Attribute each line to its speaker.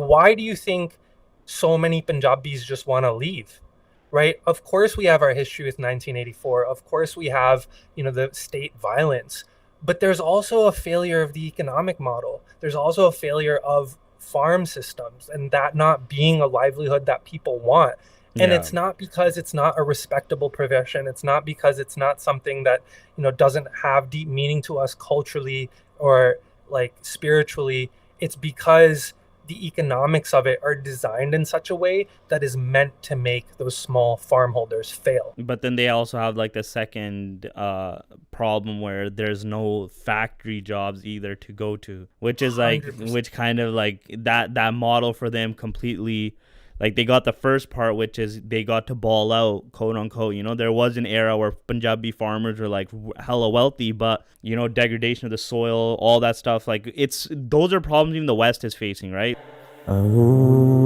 Speaker 1: why do you think so many Punjabis just want to leave? Right? Of course, we have our history with 1984. Of course, we have, the state violence. But there's also a failure of the economic model. There's also a failure of farm systems and that not being a livelihood that people want. And
Speaker 2: Yeah.
Speaker 1: it's not because it's not a respectable profession. It's not because it's not something that, doesn't have deep meaning to us culturally or like spiritually. It's because the economics of it are designed in such a way that is meant to make those small farm holders fail.
Speaker 2: But then they also have like the second problem where there's no factory jobs either to go to, which is like
Speaker 1: 100%.
Speaker 2: which kind of like that model for them completely. Like they got the first part, which is they got to ball out, quote unquote. There was an era where Punjabi farmers were like hella wealthy, but degradation of the soil, all that stuff. Like those are problems even the West is facing, right?
Speaker 3: Oh.